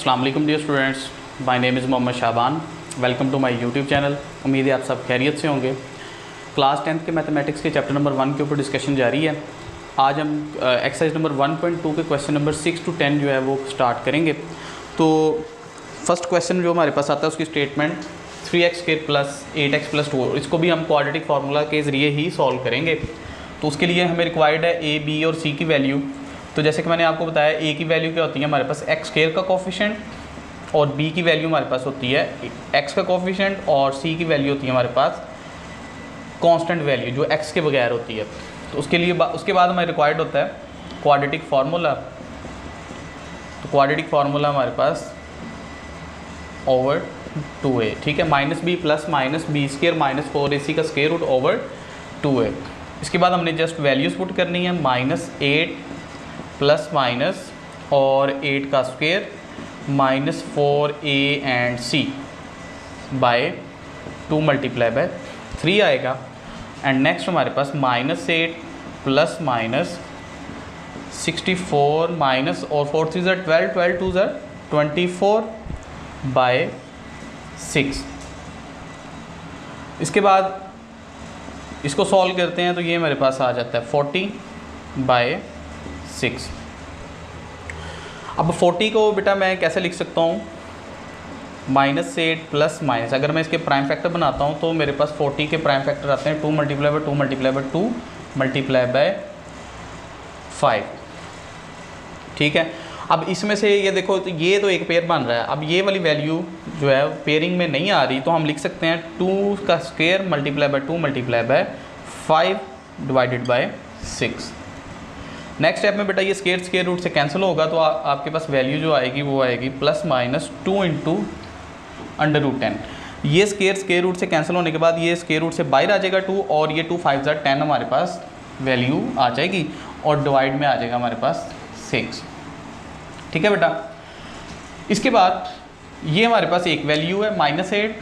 अस्सलाम वालेकुम dear students, my name is Mohammad Shaban. Welcome to my YouTube channel. उम्मीद है आप सब खैरियत से होंगे। क्लास 10th के मैथमेटिक्स के चैप्टर नंबर 1 के ऊपर डिस्कशन जारी है। आज हम एक्सरसाइज नंबर 1.2 के क्वेश्चन नंबर 6 to 10 जो है वो स्टार्ट करेंगे। तो फर्स्ट क्वेश्चन जो हमारे पास आता है उसकी स्टेटमेंट 3x² + 8x + 2, इसको भी हम क्वाड्रेटिक फार्मूला के ज़रिए ही सॉल्व करेंगे। तो उसके लिए हमें रिक्वायर्ड है a, b और c की वैल्यू। तो जैसे कि मैंने आपको बताया a की वैल्यू क्या होती है हमारे पास x² का कोफिशिएंट और b की वैल्यू हमारे पास होती है x का कोफिशिएंट और c की वैल्यू होती है हमारे पास कांस्टेंट वैल्यू जो x के बगैर होती है। तो उसके लिए उसके बाद हमें रिक्वायर्ड होता है क्वाड्रेटिक फार्मूला। तो क्वाड्रेटिक फार्मूला हमारे पास ओवर 2a, ठीक है, -b + -b² - 4ac का स्क्वायर रूट ओवर 2a। इसके बाद हमने जस्ट वैल्यूज़ पुट करनी है -8 ± और 8 का square -4a and c bye 2 × 3 आएगा। एंड नेक्स्ट हमारे पास -8 ± 64 माइनस और 4 3 = 12, 12 2 = 24 बाय 6। इसके बाद इसको सॉल्व करते हैं तो ये मेरे पास आ जाता है 40 बाय 6। अब 40 को बेटा मैं कैसे लिख सकता हूँ, -8 ± अगर मैं इसके प्राइम फैक्टर बनाता हूँ तो मेरे पास 40 के प्राइम फैक्टर आते हैं 2 × 2 × 2 × 5, ठीक है। अब इसमें से ये देखो तो ये तो एक पेयर बन रहा है। अब ये वाली वैल्यू जो है पेयरिंग में नहीं आ रही तो हम लिख सकते हैं 2 का स्क्वायर × 2 × 5 / 6। नेक्स्ट स्टेप में बेटा ये स्क्वायर रूट से कैंसिल होगा तो आपके पास वैल्यू जो आएगी वो आएगी +- 2 × √10। ये स्क्वायर रूट से कैंसिल होने के बाद ये स्क्वायर रूट से बाहर आ जाएगा 2 और ये 2 5 = 10 हमारे पास वैल्यू आ जाएगी और डिवाइड में आ जाएगा हमारे पास 6, ठीक है बेटा। इसके बाद ये हमारे पास एक वैल्यू है -8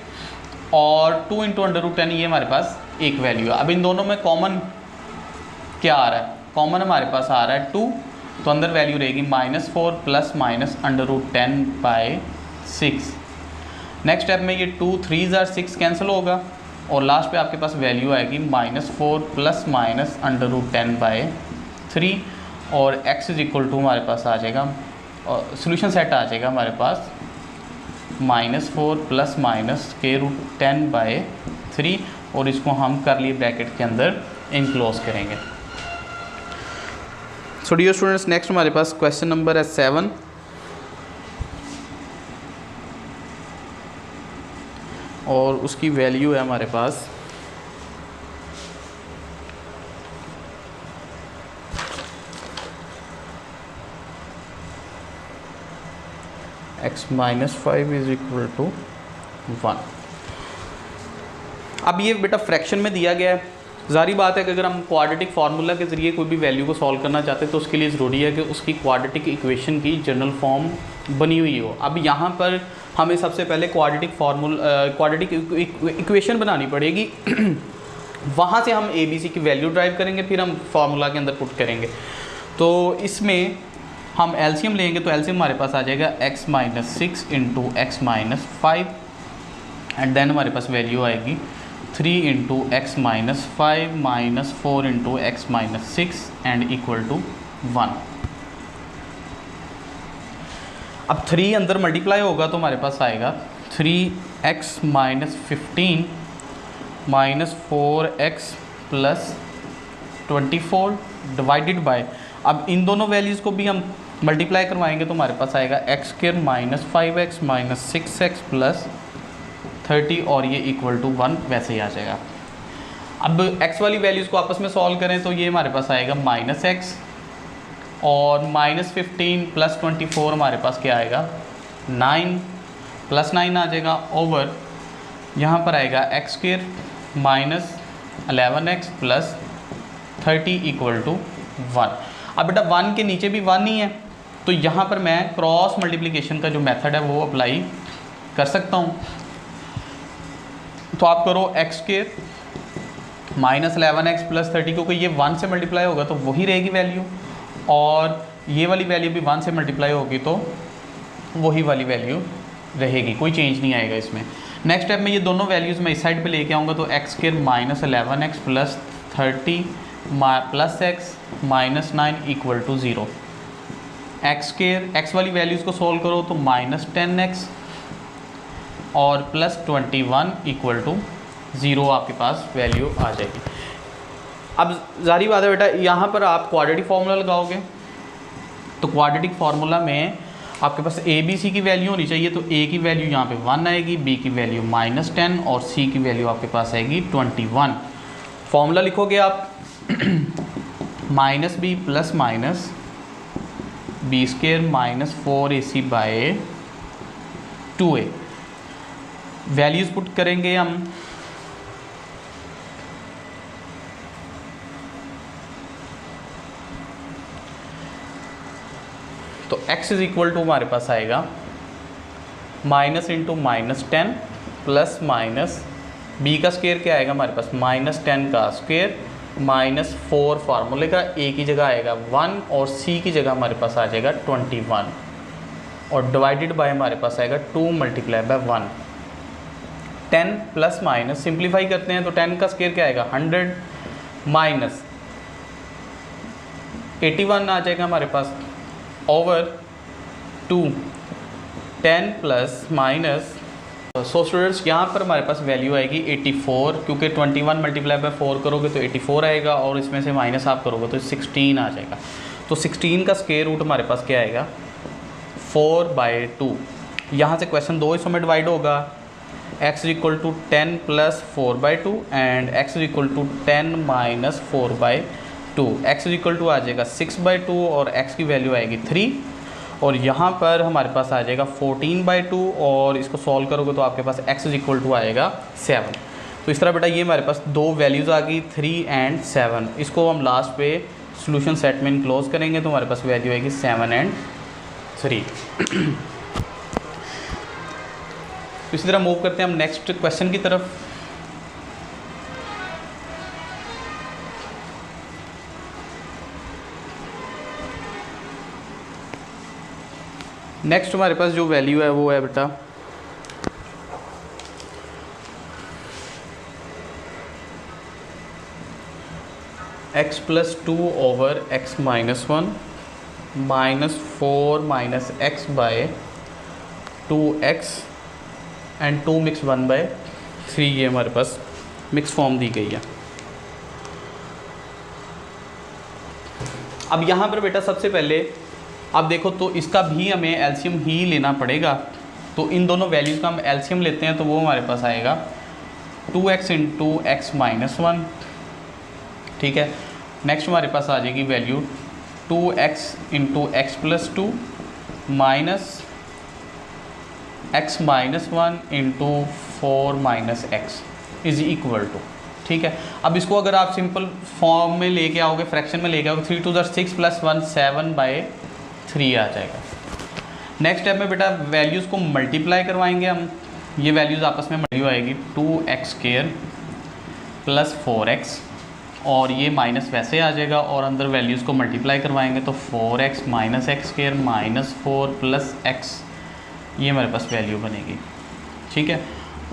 और 2 × √10 ये हमारे पास एक वैल्यू है। अब इन दोनों में कॉमन क्या आ रहा है, कॉमन हमारे पास आ रहा है 2, तो अंदर वैल्यू रहेगी -4 ± √10/6। नेक्स्ट स्टेप में ये 2 3 = 6 कैंसिल होगा और लास्ट पे आपके पास वैल्यू आएगी -4 ± √10/3 और x = हमारे पास आ जाएगा और सोल्यूशन सेट आ जाएगा हमारे पास -4 ± √10/3 और इसको हम करली ब्रैकेट के अंदर इनक्लोज करेंगे। सो डियर स्टूडेंट्स, नेक्स्ट हमारे पास क्वेश्चन नंबर है 7 और उसकी वैल्यू है हमारे पास x - 5 = 1। अब ये बेटा फ्रैक्शन में दिया गया है। ज़ाहिर बात है कि अगर हम क्वाड्रेटिक फार्मूला के ज़रिए कोई भी वैल्यू को सॉल्व करना चाहते हैं तो उसके लिए ज़रूरी है कि उसकी क्वाड्रेटिक इक्वेशन की जनरल फॉर्म बनी हुई हो। अब यहाँ पर हमें सबसे पहले क्वाड्रेटिक इक्वेशन बनानी पड़ेगी वहाँ से हम ABC की वैल्यू ड्राइव करेंगे, फिर हम फार्मूला के अंदर पुट करेंगे। तो इसमें हम एलसीएम लेंगे तो एलसीएम हमारे पास आ जाएगा x - 6 × x - 5 एंड देन हमारे पास वैल्यू आएगी 3 × x - 5 - 4 × x - 6 एंड = 1। अब 3 अंदर मल्टीप्लाई होगा तो हमारे पास आएगा 3x - 15 - 4x + 24 डिवाइडेड बाय, अब इन दोनों वैल्यूज़ को भी हम मल्टीप्लाई करवाएंगे तो हमारे पास आएगा x² - 5x - 6x + 30 और ये = 1 वैसे ही आ जाएगा। अब x वाली वैल्यूज़ को आपस में सॉल्व करें तो ये हमारे पास आएगा -x और -15 + 24 हमारे पास क्या आएगा 9 + 9 आ जाएगा ओवर यहाँ पर आएगा x² - 11x + 30 = 1। अब बेटा 1 के नीचे भी 1 ही है तो यहाँ पर मैं क्रॉस मल्टीप्लिकेशन का जो मेथड है वो अप्लाई कर सकता हूँ। तो आप करो x² - 11x + 30, क्योंकि ये 1 से मल्टीप्लाई होगा तो वही रहेगी वैल्यू और ये वाली वैल्यू भी 1 से मल्टीप्लाई होगी तो वही वाली वैल्यू रहेगी, कोई चेंज नहीं आएगा इसमें। नेक्स्ट स्टेप में ये दोनों वैल्यूज़ मैं इस साइड पे लेके आऊँगा, तो x square minus 11x plus 30 plus x minus 9 equal to 0। X square, x वाली वैल्यूज़ को सॉल्व करो तो माइनस 10x और प्लस 21 इक्वल टू 0 आपके पास वैल्यू आ जाएगी। अब जारी बात है बेटा, यहाँ पर आप क्वाड्रेटिक फार्मूला लगाओगे, तो क्वाड्रेटिक फार्मूला में आपके पास ए बी सी की वैल्यू होनी चाहिए, तो ए की वैल्यू यहाँ पे 1 आएगी, बी की वैल्यू -10 और सी की वैल्यू आपके पास आएगी 21। फॉर्मूला लिखोगे आप minus b plus minus b square minus 4ac by 2a। Values put करेंगे हम, तो x इज इक्वल टू हमारे पास आएगा minus into -10 plus minus b का स्क्वायर क्या आएगा हमारे पास -10 का स्क्वायर -4 फार्मूले का, a की जगह आएगा 1 और c की जगह हमारे पास आ जाएगा 21 और डिवाइडेड बाय हमारे पास आएगा 2 multiply by 1। 10 plus minus simplify करते हैं तो 10 का स्क्वायर क्या आएगा 100 माइनस 81 आ जाएगा हमारे पास over 2। 10 plus minus, so students यहाँ पर हमारे पास वैल्यू आएगी 84, क्योंकि 21 मल्टीप्लाई बाय 4 करोगे तो 84 आएगा और इसमें से माइनस आप करोगे तो 16 आ जाएगा। तो 16 का स्क्वायर रूट हमारे पास क्या आएगा 4/2। यहाँ से क्वेश्चन 2 हिस्सों में डिवाइड होगा, x equal to 10 plus 4/2 and x equal to 10 minus 4/2। x equal to आ जाएगा 6/2 और x की वैल्यू आएगी 3 और यहाँ पर हमारे पास आ जाएगा 14/2 और इसको सॉल्व करोगे तो आपके पास x इक्वल टू आएगा 7। तो इस तरह बेटा ये हमारे पास दो वैल्यूज़ आ गई 3 एंड 7। इसको हम लास्ट पे सोल्यूशन सेट में इनक्लोज करेंगे तो हमारे पास वैल्यू आएगी 7 एंड 3। इसी तरह मूव करते हैं हम नेक्स्ट क्वेश्चन की तरफ। नेक्स्ट हमारे पास जो वैल्यू है वो है बेटा x plus 2 over x minus 1 minus 4 minus x by 2x and 2 mix 1/3। ये हमारे पास मिक्स फॉर्म दी गई है। अब यहाँ पर बेटा सबसे पहले अब देखो तो इसका भी हमें एलसीएम ही लेना पड़ेगा, तो इन दोनों वैल्यूज़ का हम एलसीएम लेते हैं तो वो हमारे पास आएगा 2x इंटू एक्स माइनस 1। ठीक है, नेक्स्ट हमारे पास आ जाएगी value 2x into x plus 2 minus x minus 1 into 4 minus x is equal to. ठीक है, अब इसको अगर आप सिंपल फॉर्म में लेके आओगे, फ्रैक्शन में लेके आओगे, 3 2 6 प्लस 1 7/3 आ जाएगा। नेक्स्ट स्टेप में बेटा वैल्यूज़ को मल्टीप्लाई करवाएंगे हम। ये वैल्यूज़ आपस में वैल्यू आएगी 2x स्क्वायर प्लस 4x और ये माइनस वैसे आ जाएगा और अंदर वैल्यूज़ को मल्टीप्लाई करवाएंगे तो 4x minus x square minus 4 plus x, ये हमारे पास वैल्यू बनेगी। ठीक है,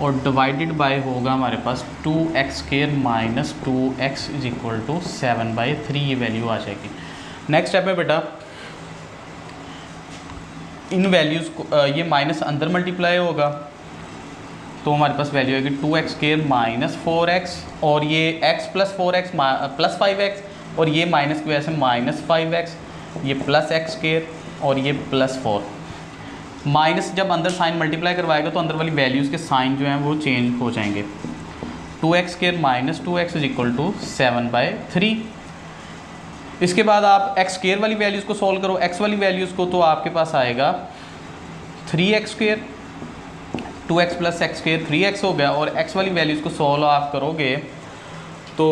और डिवाइडेड बाय होगा हमारे पास 2x square minus 2x is equal to 7/3, ये वैल्यू आ जाएगी। नेक्स्ट स्टेप में बेटा इन वैल्यूज़ को ये माइनस अंदर मल्टीप्लाई होगा तो हमारे पास वैल्यू आएगी 2x स्क्वायर माइनस 4x और ये x plus 4x plus 5x और ये माइनस की वजह से माइनस 5x, ये प्लस x स्क्वायर और ये प्लस 4। माइनस जब अंदर साइन मल्टीप्लाई करवाएगा तो अंदर वाली वैल्यूज़ के साइन जो हैं वो चेंज हो जाएंगे। 2x square minus 2x is equal to 7/3। इसके बाद आप x स्क्वायर वाली वैल्यूज़ को सॉल्व करो, x वाली वैल्यूज़ को, तो आपके पास आएगा 3x square, 2x plus x square 3x हो गया और x वाली वैल्यूज़ को सॉल्व आप करोगे तो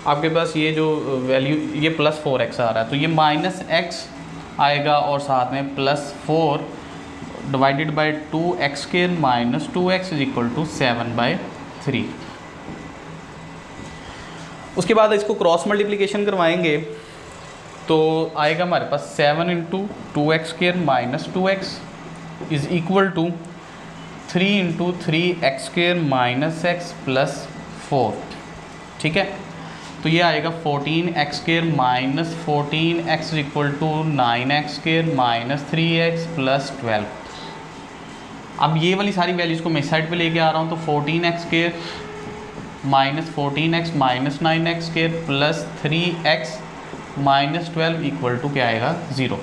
आपके पास ये जो वैल्यू ये प्लस 4x आ रहा है तो ये माइनस x आएगा और साथ में plus 4 divided by 2x square minus 2x is equal to 7/3। उसके बाद इसको क्रॉस मल्टीप्लिकेशन करवाएंगे तो आएगा हमारे पास 7 into 2x² minus 2x is equal to 3 into 3x² minus x plus 4। ठीक है, तो ये आएगा 14x² minus 14x equal to 9x² minus 3x plus 12। अब ये वाली सारी वैल्यूज़ को मैं इस साइड पे लेके आ रहा हूँ, तो 14x² minus 14x minus 9x² plus 3x minus 12 equal to क्या आएगा 0।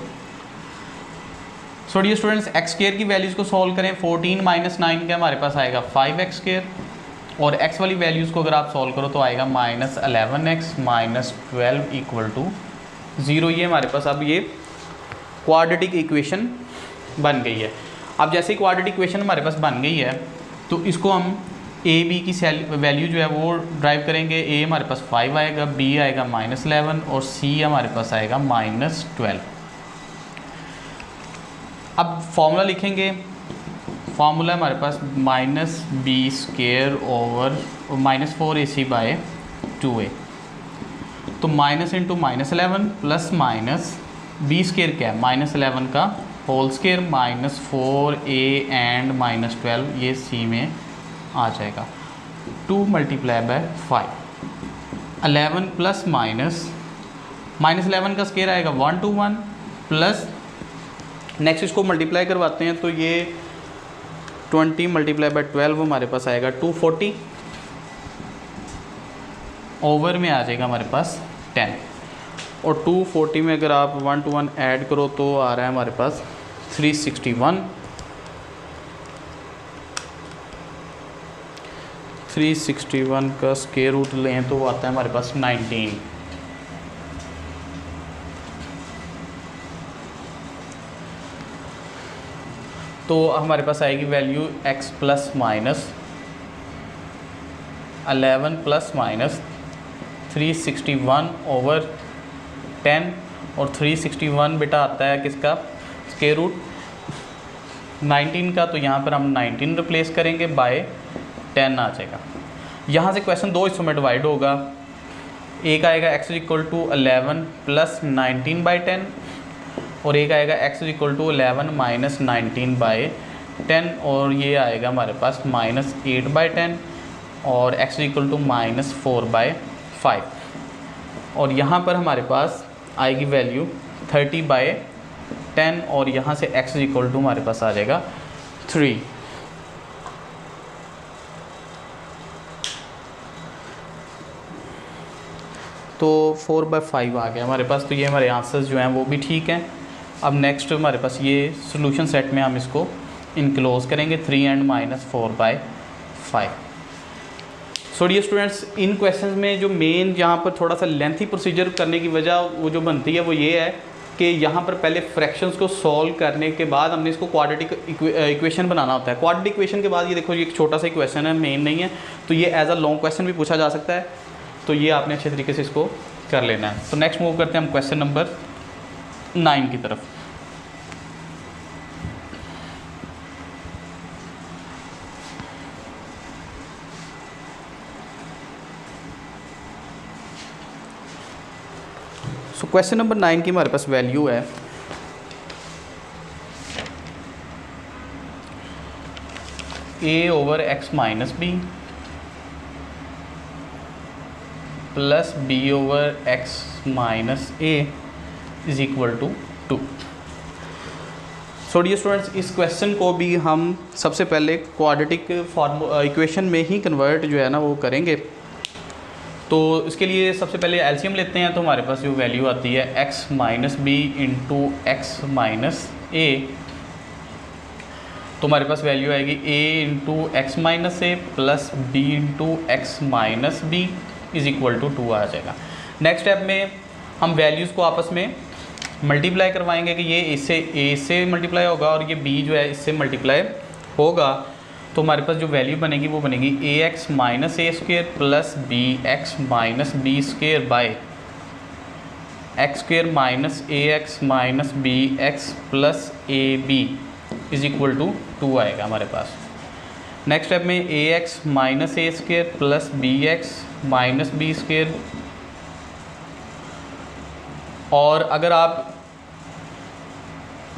सो डियर स्टूडेंट्स, x² की वैल्यूज़ को सॉल्व करें। 14 माइनस 9 का हमारे पास आएगा 5x², और x वाली वैल्यूज़ को अगर आप सॉल्व करो तो आएगा minus 11x minus 12 equal to 0। ये हमारे पास अब ये क्वाड्रेटिक इक्वेशन बन गई है। अब जैसे ही क्वाड्रेटिक इक्वेशन हमारे पास बन गई है, तो इसको हम a b की वैल्यू जो है वो ड्राइव करेंगे। a हमारे पास 5 आएगा, b आएगा माइनस 11 और c हमारे पास आएगा माइनस 12। अब फॉर्मूला लिखेंगे। फार्मूला हमारे पास minus b² over minus 4ac by 2a। तो minus into minus 11 plus minus b² क्या है, माइनस 11 का whole square minus 4a and minus 12, ये c में आ जाएगा। 2 मल्टीप्लाई बाय 5, 11 प्लस माइनस 11 का स्क्वायर आएगा 121 प्लस, नेक्स्ट इसको मल्टीप्लाई करवाते हैं तो ये 20 मल्टीप्लाई बाय 12 हमारे पास आएगा 240, ओवर में आ जाएगा हमारे पास 10, और 240 में अगर आप 1 to 1 ऐड करो तो आ रहा है हमारे पास 361। 361 का स्क्वायर रूट लें तो वो आता है हमारे पास 19। तो हमारे पास आएगी value x plus minus 11 plus minus 361 over 10, और 361 बेटा आता है किसका, स्क्वायर रूट 19 का, तो यहाँ पर हम 19 रिप्लेस करेंगे बाय 10 आ जाएगा। यहाँ से क्वेश्चन दो हिस्सों में डिवाइड होगा। एक आएगा x equal to 11 plus 19 by 10, और एक आएगा x equal to 11 minus 19 by 10, और ये आएगा हमारे पास माइनस 8 बाई 10, और x equal to minus 4 by 5, और यहाँ पर हमारे पास आएगी वैल्यू 30 बाई 10, और यहाँ से x इक्वल टू हमारे पास आ जाएगा 3। तो 4 बाई 5 आ गया हमारे पास। तो ये हमारे आंसर्स जो हैं वो भी ठीक हैं। अब नेक्स्ट हमारे पास ये सोल्यूशन सेट में हम इसको इनक्लोज करेंगे 3 and minus 4 by 5। So dear students, इन क्वेश्चंस में जो मेन यहाँ पर थोड़ा सा लेंथी प्रोसीजर करने की वजह वो जो बनती है वो ये है कि यहाँ पर पहले फ्रैक्शंस को सॉल्व करने के बाद हमने इसको क्वाड्रेटिक इक्वेशन बनाना होता है। क्वाड्रेटिक इक्वेशन के बाद ये देखो, ये एक छोटा सा क्वेश्चन है, मेन नहीं है, तो ये एज अ लॉन्ग क्वेश्चन भी पूछा जा सकता है, तो ये आपने अच्छे तरीके से इसको कर लेना है। तो नेक्स्ट मूव करते हैं हम क्वेश्चन नंबर 9 की तरफ। सो क्वेश्चन नंबर 9 की हमारे पास वैल्यू है a over x minus b plus b over x minus a is equal to 2। So dear students, इस क्वेश्चन को भी हम सबसे पहले क्वाड्रेटिक इक्वेशन में ही कन्वर्ट जो है ना वो करेंगे। तो इसके लिए सबसे पहले एलसीएम लेते हैं, तो हमारे पास जो वैल्यू आती है x minus b into x minus a, तो हमारे पास वैल्यू आएगी a into x minus a plus b into x minus b is equal to 2 आ जाएगा। नेक्स्ट स्टेप में हम वैल्यूज़ को आपस में मल्टीप्लाई करवाएंगे कि ये इससे a से मल्टीप्लाई होगा और ये b जो है इससे मल्टीप्लाई होगा। तो हमारे पास जो वैल्यू बनेगी वो बनेगी ax minus a square plus bx minus b square by x square minus ax minus bx plus ab is equal to 2 आएगा हमारे पास। नेक्स्ट स्टेप में ax minus a square plus bx minus b square और अगर आप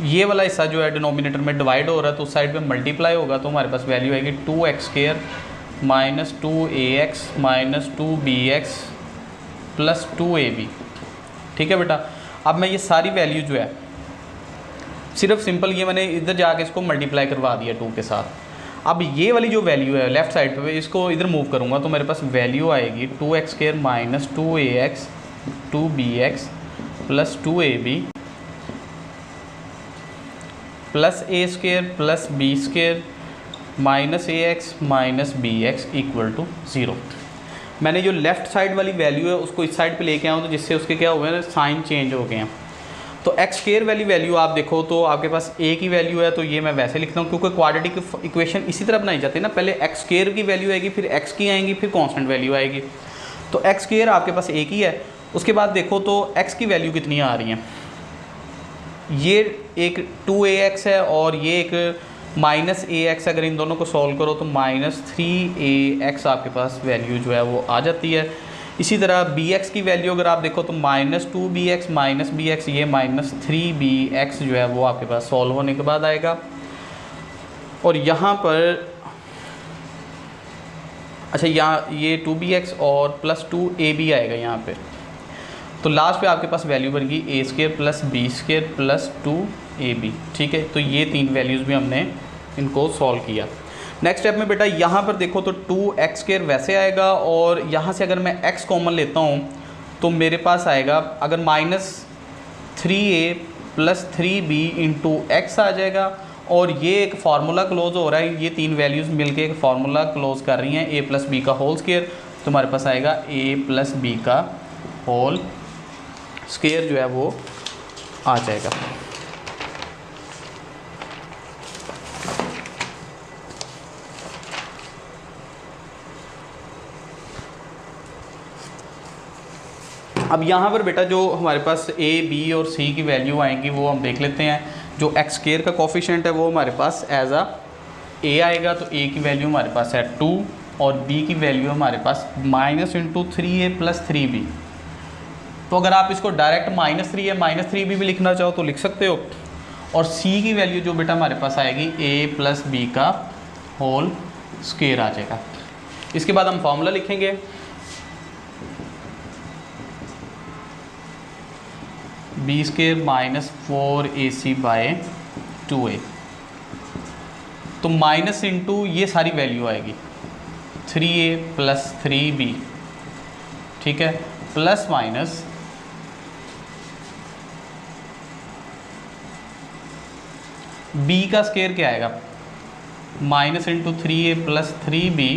ये वाला हिस्सा जो है डिनोमिनेटर में डिवाइड हो रहा है तो उस साइड पे मल्टीप्लाई होगा, तो हमारे पास वैल्यू आएगी 2x² minus 2ax minus 2bx plus 2ab। ठीक है बेटा, अब मैं ये सारी वैल्यू जो है सिर्फ सिंपल ये मैंने इधर जाके इसको मल्टीप्लाई करवा दिया 2 के साथ। अब ये वाली जो वैल्यू है लेफ़्ट साइड पे इसको इधर मूव करूँगा तो मेरे पास वैल्यू आएगी 2x² minus 2ax 2bx plus 2ab plus a² plus b² minus ax minus bx equal to 0। मैंने जो लेफ़्ट साइड वाली वैल्यू है उसको इस साइड पे लेके आया हूँ, तो जिससे उसके क्या हुए हैं, साइन चेंज हो गए हैं। तो x² वाली वैल्यू आप देखो तो आपके पास a की वैल्यू है, तो ये मैं वैसे लिखता हूँ क्योंकि क्वाड्रेटिक इक्वेशन इसी तरह बनाई जाती है ना, पहले x² की वैल्यू आएगी, फिर x की आएंगी, फिर कांस्टेंट वैल्यू आएगी। तो x² आपके पास a की है, उसके बाद देखो तो x की वैल्यू कितनी आ रही है, ये एक 2ax है और ये एक माइनस ax। अगर इन दोनों को सॉल्व करो तो माइनस 3ax आपके पास वैल्यू जो है वो आ जाती है। इसी तरह bx की वैल्यू अगर आप देखो तो माइनस 2bx माइनस bx, ये माइनस 3bx जो है वो आपके पास सॉल्व होने के बाद आएगा। और यहाँ पर अच्छा यहाँ ये 2bx और प्लस 2ab आएगा यहाँ पे, तो लास्ट पे आपके पास वैल्यू बनेगी a² plus b² plus 2ab। ठीक है, तो ये तीन वैल्यूज़ भी हमने इनको सॉल्व किया। नेक्स्ट स्टेप में बेटा यहाँ पर देखो तो 2x² वैसे आएगा, और यहाँ से अगर मैं x कॉमन लेता हूँ तो मेरे पास आएगा, अगर minus 3a plus 3b into x आ जाएगा, और ये एक फार्मूला क्लोज हो रहा है, ये तीन वैल्यूज़ मिलके एक फार्मूला क्लोज कर रही हैं a प्लस बी का होल स्क्वायर, तो हमारे पास आएगा a प्लस बी का होल स्क्वायर जो है वो आ जाएगा। अब यहाँ पर बेटा जो हमारे पास a, b और c की वैल्यू आएंगी वो हम देख लेते हैं। जो x² का कोफिशिएंट है वो हमारे पास एज a आएगा, तो a की वैल्यू हमारे पास है 2 और b की वैल्यू हमारे पास minus into 3a plus 3b। तो अगर आप इसको direct minus 3a minus 3b भी लिखना चाहो तो लिख सकते हो। और c की वैल्यू जो बेटा हमारे पास आएगी a प्लस b का होल स्क्वायर आ जाएगा। इसके बाद हम फॉर्मूला लिखेंगे, b² minus 4ac by 2a, तो माइनस इंटू ये सारी वैल्यू आएगी 3a प्लस 3b। ठीक है, प्लस माइनस b का स्क्वायर क्या आएगा, minus into 3a plus 3b,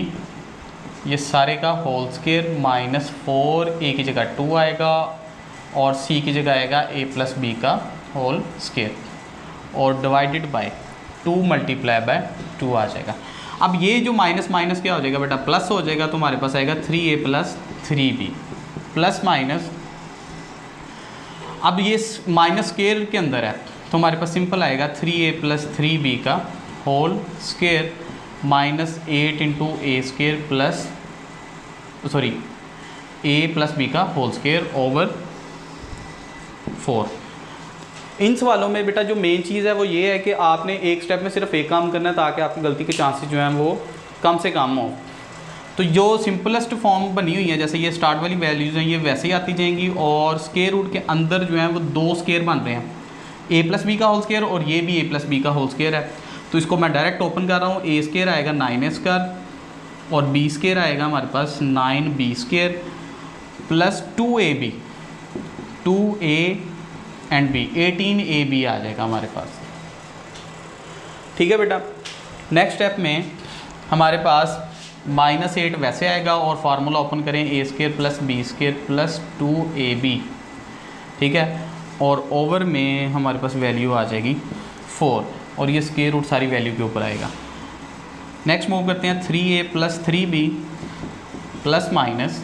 ये सारे का होल स्क्वायर माइनस 4a की जगह 2 आएगा और c की जगह आएगा a प्लस b का होल स्क्वायर, और डिवाइडेड बाय 2 मल्टीप्लाई बाय 2 आ जाएगा। अब ये जो माइनस माइनस क्या हो जाएगा बेटा, प्लस हो जाएगा, तो हमारे पास आएगा 3a plus 3b plus minus, अब ये माइनस स्क्वायर के अंदर है तो हमारे पास सिंपल आएगा 3a प्लस 3b का whole square minus 8 into a² plus sorry a plus b का होल स्क्वायर ओवर 4। इन सवालों में बेटा जो मेन चीज़ है वो ये है कि आपने एक स्टेप में सिर्फ एक काम करना है ताकि आपकी गलती के चांसेस जो हैं वो कम से कम हो। तो जो सिंपलेस्ट फॉर्म बनी हुई है, जैसे ये स्टार्ट वाली वैल्यूज़ हैं, ये वैसे ही आती जाएंगी, और स्क्वायर रूट के अंदर जो है वो 2 स्क्वायर बन रहे हैं, a प्लस बी का होल स्क्वायर और ये भी a प्लस बी का होल स्क्वायर है। तो इसको मैं डायरेक्ट ओपन कर रहा हूँ, a² आएगा 9a² और b² आएगा हमारे पास 9b² plus 2ab 2a and b 18ab आ जाएगा हमारे पास। ठीक है बेटा, नेक्स्ट स्टेप में हमारे पास -8 वैसे आएगा, और फार्मूला ओपन करें a² plus b² plus 2ab। ठीक है, और ओवर में हमारे पास वैल्यू आ जाएगी 4, और ये स्क्वायर रूट सारी वैल्यू के ऊपर आएगा। नेक्स्ट मूव करते हैं 3a plus 3b plus minus,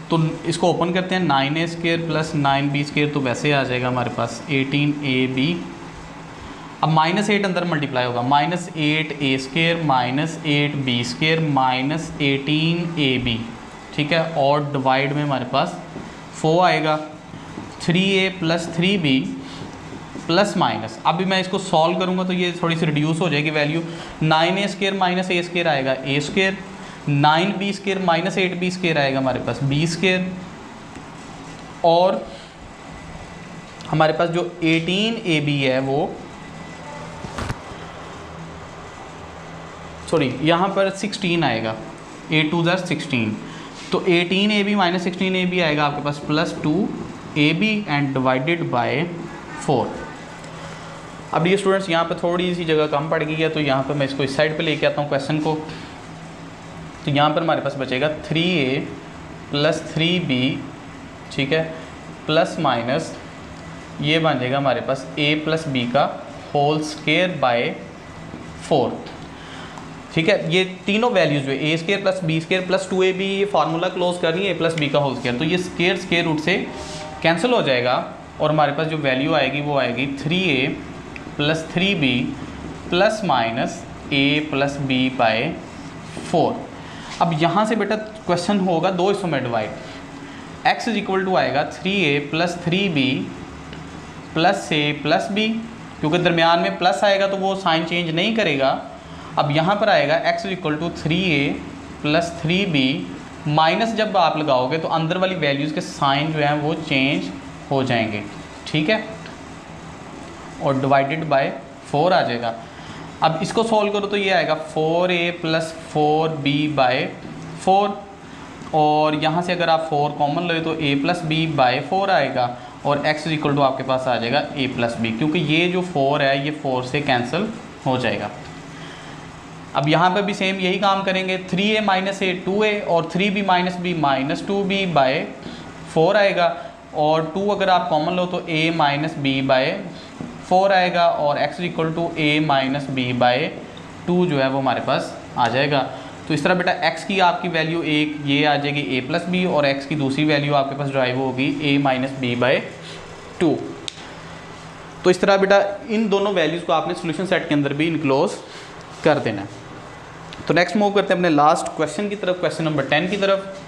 तो इसको ओपन करते हैं 9a² प्लस 9b², तो वैसे आ जाएगा हमारे पास 18ab। अब -8 अंदर मल्टीप्लाई होगा, -8a² minus 8b² minus 18ab। ठीक है, और डिवाइड में हमारे पास 4 आएगा, 3a plus 3b plus minus, अभी मैं इसको सॉल्व करूँगा तो ये थोड़ी सी रिड्यूस हो जाएगी value. 9a square minus a square आएगा a square, 9b square minus 8b square आएगा हमारे पास b स्क्र, और हमारे पास जो 18ab है वो सॉरी यहाँ पर 16 आएगा, a टू ज़र 16, तो 18ab माइनस 16ab आएगा आपके पास plus 2ab and divided by 4। अब ये स्टूडेंट्स यहाँ पे थोड़ी सी जगह कम पड़ गई है, तो यहाँ पे मैं इसको इस साइड पे लेके आता हूँ क्वेश्चन को। तो यहाँ पर हमारे पास बचेगा 3a प्लस 3b, ठीक है, प्लस माइनस ये बन जाएगा हमारे पास a प्लस b का होल स्क्वायर बाय 4, ठीक है। ये तीनों वैल्यूज जो a square plus b square plus 2ab, ये फार्मूला क्लोज कर रही है a प्लस b का होल स्क्वायर, तो ये स्क्वायर स्क्वायर रूट से कैंसिल हो जाएगा और हमारे पास जो वैल्यू आएगी वो आएगी 3a plus 3b plus minus a plus b by 4। अब यहाँ से बेटा क्वेश्चन होगा दो हिस्सों में divide, x is equal to आएगा 3a plus 3b plus a plus b, क्योंकि दरमियान में प्लस आएगा तो वो साइन चेंज नहीं करेगा। अब यहाँ पर आएगा x is equal to 3a plus 3b, minus जब आप लगाओगे तो अंदर वाली वैल्यूज़ के साइन जो हैं वो चेंज हो जाएंगे, ठीक है, और डिवाइडेड बाय 4 आ जाएगा। अब इसको सॉल्व करो तो ये आएगा 4a प्लस 4b बाय 4, और यहाँ से अगर आप 4 कॉमन लो तो a प्लस b बाय 4 आएगा, और x इज इक्वल टू आपके पास आ जाएगा a प्लस b, क्योंकि ये जो 4 है ये 4 से कैंसिल हो जाएगा। अब यहाँ पर भी सेम यही काम करेंगे, 3a माइनस a 2a और 3b minus b minus 2b bye 4 आएगा, और 2 अगर आप कॉमन लो तो a माइनस b बाय 4 आएगा, और x is equal to a minus b by 2 जो है वो हमारे पास आ जाएगा। तो इस तरह बेटा x की आपकी वैल्यू एक ये आ जाएगी a प्लस b, और x की दूसरी वैल्यू आपके पास ड्राइव होगी a माइनस b बाय 2। तो इस तरह बेटा इन दोनों वैल्यूज़ को आपने सोल्यूशन सेट के अंदर भी इनक्लोज कर देना है। तो नेक्स्ट मूव करते हैं अपने लास्ट क्वेश्चन की तरफ, क्वेश्चन नंबर 10 की तरफ।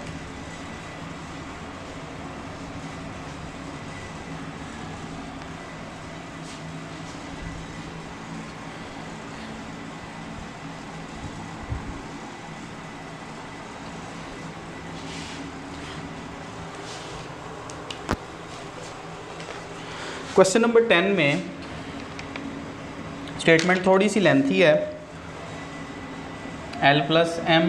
क्वेश्चन नंबर 10 में स्टेटमेंट थोड़ी सी लेंथी है, l plus m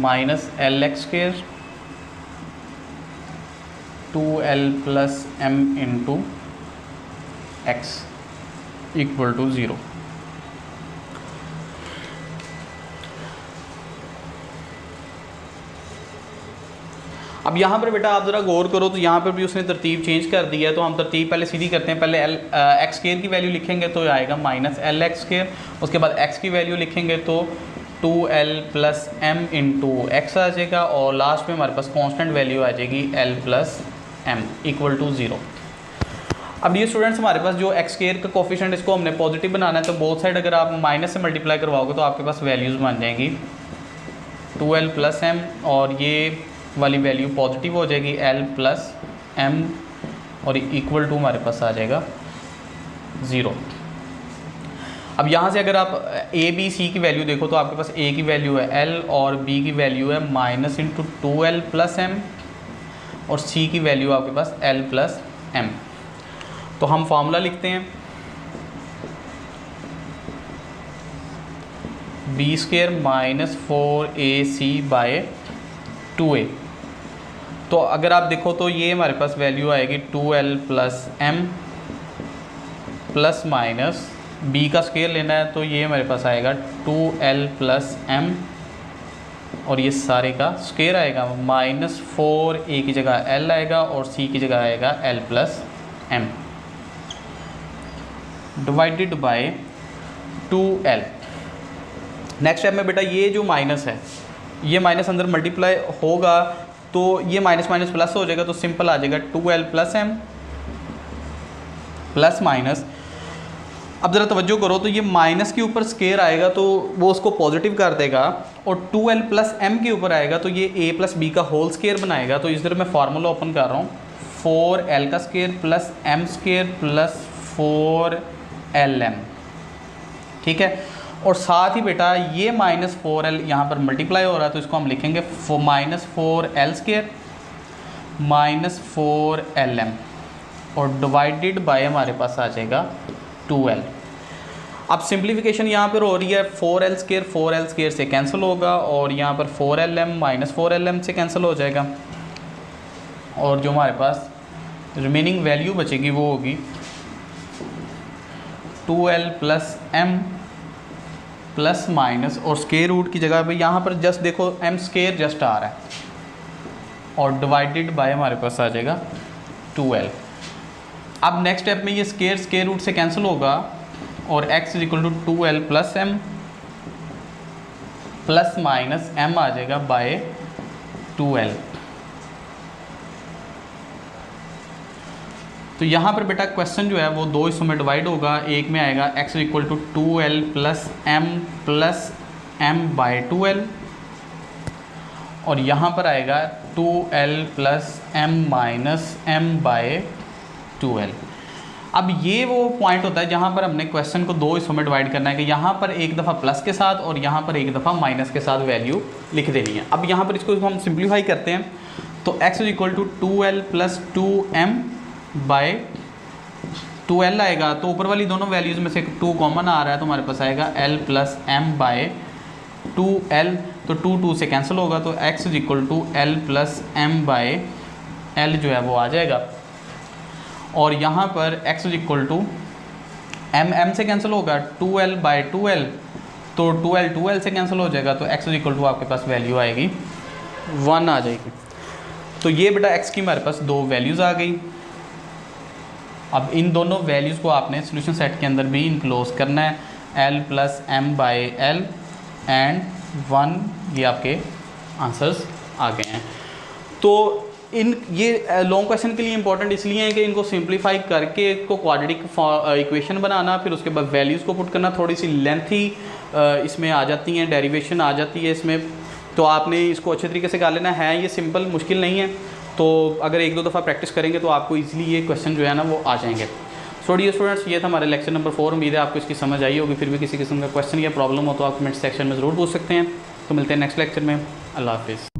minus l x square 2l plus m into x equal to 0। अब यहाँ पर बेटा आप ज़रा गौर करो तो यहाँ पर भी उसने तरतीब चेंज कर दी है, तो हम तरतीब पहले सीधी करते हैं। पहले एक्स स्क्वायर की वैल्यू लिखेंगे तो आएगा माइनस एल एक्स स्क्वायर, उसके बाद एक्स की वैल्यू लिखेंगे तो 2l plus m into x आ जाएगा, और लास्ट में हमारे पास कांस्टेंट वैल्यू आ जाएगी l plus m equal to 0। अब ये स्टूडेंट्स हमारे पास जो एक्स स्क्वायर का कोफिशिएंट इसको हमने पॉजिटिव बनाना है, तो बोथ साइड अगर आप माइनस से मल्टीप्लाई करवाओगे तो आपके पास वैल्यूज़ बन जाएंगी 2l प्लस m, और ये वाली वैल्यू पॉजिटिव हो जाएगी l प्लस m, और इक्वल टू हमारे पास आ जाएगा 0। अब यहाँ से अगर आप a b c की वैल्यू देखो तो आपके पास a की वैल्यू है l और b की वैल्यू है minus into 2l plus m, और c की वैल्यू आपके पास l प्लस m। तो हम फार्मूला लिखते हैं b square minus 4ac by 2a। तो अगर आप देखो तो ये हमारे पास वैल्यू आएगी 2l plus m plus minus b का स्क्वायर लेना है, तो ये हमारे पास आएगा 2l प्लस m, और ये सारे का स्क्वायर आएगा माइनस 4a की जगह l आएगा और c की जगह आएगा l plus m divided by 2l। Next step में बेटा ये जो माइनस है ये माइनस अंदर मल्टीप्लाई होगा तो ये माइनस माइनस प्लस हो जाएगा, तो सिंपल आ जाएगा 2l plus m plus minus अब ज़रा तवज्जो करो, तो ये माइनस के ऊपर स्केयर आएगा तो वो उसको पॉजिटिव कर देगा, और 2l प्लस m के ऊपर आएगा तो ये a प्लस b का होल स्केयर बनाएगा। तो इस तरह मैं फार्मूला ओपन कर रहा हूँ, 4l का square plus m square plus 4lm, ठीक है। और साथ ही बेटा ये माइनस 4l यहाँ पर मल्टीप्लाई हो रहा है, तो इसको हम लिखेंगे minus 4l square minus 4lm, और डिवाइडेड बाय हमारे पास आ जाएगा 2l। अब सिंप्लीफिकेशन यहाँ पर हो रही है, 4l स्केयर से कैंसिल होगा, और यहाँ पर 4lm माइनस 4lm से कैंसिल हो जाएगा, और जो हमारे पास रिमेनिंग वैल्यू बचेगी वो होगी 2l plus m plus minus, और स्केयर रूट की जगह पे यहाँ पर जस्ट देखो m स्केयर जस्ट आ रहा है, और डिवाइडेड बाय हमारे पास आ जाएगा 2l। अब नेक्स्ट स्टेप में ये स्केयर रूट से कैंसिल होगा, और x is equal to 2l plus m plus minus m आ जाएगा बाय 2l। तो यहाँ पर बेटा क्वेश्चन जो है वो दो हिस्सों में डिवाइड होगा, एक में आएगा x is equal to 2l plus m by 2l, और यहाँ पर आएगा 2l plus m minus m by 2l। अब ये वो पॉइंट होता है जहाँ पर हमने क्वेश्चन को दो हिस्सों में डिवाइड करना है कि यहाँ पर एक दफ़ा प्लस के साथ और यहाँ पर एक दफ़ा माइनस के साथ वैल्यू लिख देनी है। अब यहाँ पर इसको हम सिंप्लीफाई करते हैं, तो x is equal to 2l plus 2m by 2l आएगा, तो ऊपर वाली दोनों वैल्यूज़ में से 2 कॉमन आ रहा है, तो हमारे पास आएगा l plus m by 2l, तो 2 से कैंसिल होगा, तो x is equal to l plus m by l जो है वो आ जाएगा, और यहाँ पर x is equal to m से कैंसिल होगा, 2l बाय 2l, तो 2l से कैंसिल हो जाएगा, तो x इज इक्वल टू आपके पास वैल्यू आएगी 1 आ जाएगी। तो ये बेटा x की हमारे पास दो वैल्यूज़ आ गई। अब इन दोनों वैल्यूज़ को आपने सोल्यूशन सेट के अंदर भी इनक्लोज करना है, l plus m by l and 1, ये आपके आंसर्स आ गए हैं। तो इन ये लॉन्ग क्वेश्चन के लिए इंपॉर्टेंट इसलिए है कि इनको सिंप्लीफाई करके इसको क्वाड्रेटिक इक्वेशन बनाना, फिर उसके बाद वैल्यूज़ को पुट करना, थोड़ी सी लेंथी इसमें आ जाती हैं, डेरिवेशन आ जाती है इसमें, तो आपने इसको अच्छे तरीके से कर लेना है। ये सिंपल मुश्किल नहीं है, तो अगर एक दो दफ़ा प्रैक्टिस करेंगे तो आपको ईजिली ये क्वेश्चन जो है ना वो आ जाएंगे। सो डियर स्टूडेंट्स, ये था हमारे लेक्चर नंबर 4। उम्मीद है आपको इसकी समझ आई होगी। फिर भी किसी किस्म का क्वेश्चन या प्रॉब्लम हो तो आप कमेंट सेक्शन में ज़रूर पूछ सकते हैं। तो मिलते हैं नेक्स्ट लेक्चर में। अल्लाह हाफिज़।